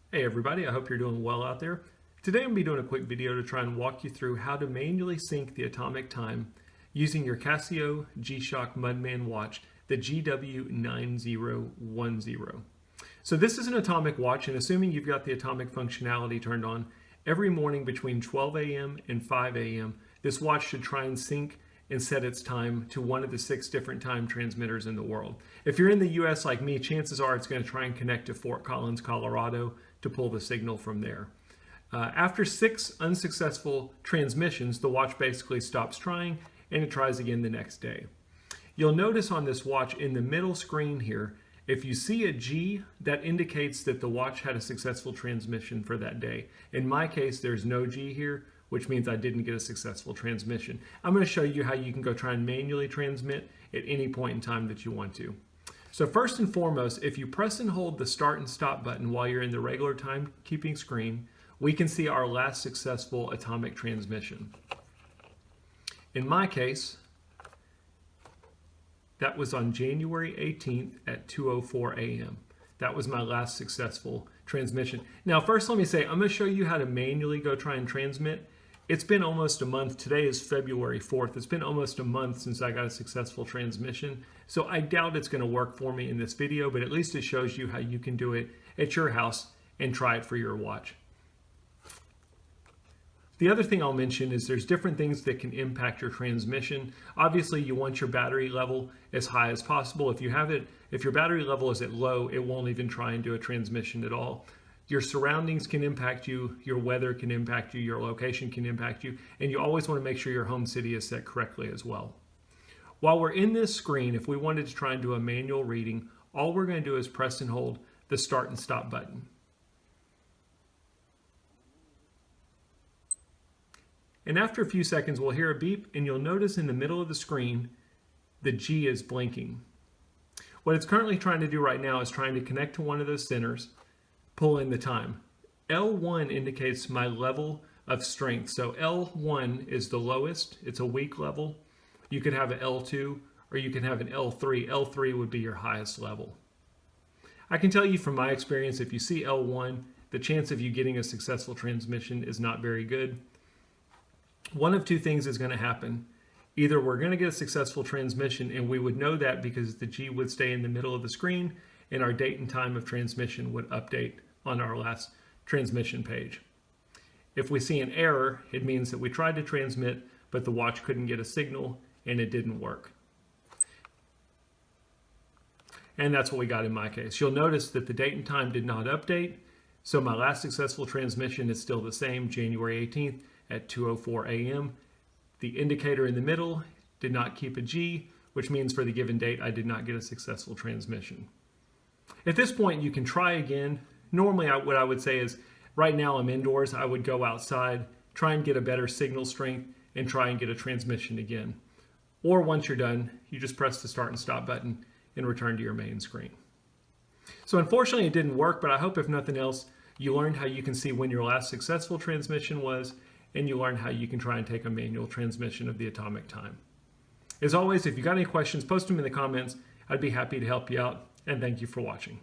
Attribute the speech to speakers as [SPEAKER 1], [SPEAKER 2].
[SPEAKER 1] Hey everybody, I hope you're doing well out there. Today I'm going to be doing a quick video to try and walk you through how to manually sync the atomic time using your Casio G-Shock Mudman watch, the GW-9010. So this is an atomic watch, and assuming you've got the atomic functionality turned on, every morning between 12 a.m. and 5 a.m. this watch should try and sync and set its time to one of the 6 different time transmitters in the world. If you're in the US like me, chances are it's going to try and connect to Fort Collins, Colorado to pull the signal from there. After 6 unsuccessful transmissions, the watch basically stops trying and it tries again the next day. You'll notice on this watch in the middle screen here, if you see a G, that indicates that the watch had a successful transmission for that day. In my case, there's no G here, which means I didn't get a successful transmission. I'm going to show you how you can go try and manually transmit at any point in time that you want to. So first and foremost, if you press and hold the start and stop button while you're in the regular timekeeping screen, we can see our last successful atomic transmission. In my case, that was on January 18th at 2:04 a.m. That was my last successful transmission. Now, first let me say, I'm going to show you how to manually go try and transmit. It's been almost a month. Today is February 4th. It's been almost a month since I got a successful transmission. So I doubt it's going to work for me in this video, but at least it shows you how you can do it at your house and try it for your watch. The other thing I'll mention is there's different things that can impact your transmission. Obviously, you want your battery level as high as possible. If your battery level is at low, it won't even try and do a transmission at all. Your surroundings can impact you, your weather can impact you, your location can impact you, and you always want to make sure your home city is set correctly as well. While we're in this screen, if we wanted to try and do a manual reading, all we're going to do is press and hold the start and stop button. And after a few seconds, we'll hear a beep, and you'll notice in the middle of the screen, the G is blinking. What it's currently trying to do right now is trying to connect to one of those centers, pull in the time. L1 indicates my level of strength. So L1 is the lowest. It's a weak level. You could have an L2 or you can have an L3. L3 would be your highest level. I can tell you from my experience, if you see L1, the chance of you getting a successful transmission is not very good. One of two things is going to happen. Either we're going to get a successful transmission, and we would know that because the G would stay in the middle of the screen and our date and time of transmission would update on our last transmission page. If we see an error, it means that we tried to transmit, but the watch couldn't get a signal and it didn't work. And that's what we got in my case. You'll notice that the date and time did not update, so my last successful transmission is still the same, January 18th at 2:04 a.m. The indicator in the middle did not keep a G, which means for the given date I did not get a successful transmission. At this point, you can try again. Normally, what I would say is, right now I'm indoors, I would go outside, try and get a better signal strength, and try and get a transmission again. Or once you're done, you just press the start and stop button and return to your main screen. So unfortunately, it didn't work, but I hope if nothing else, you learned how you can see when your last successful transmission was, and you learned how you can try and take a manual transmission of the atomic time. As always, if you got any questions, post them in the comments. I'd be happy to help you out, and thank you for watching.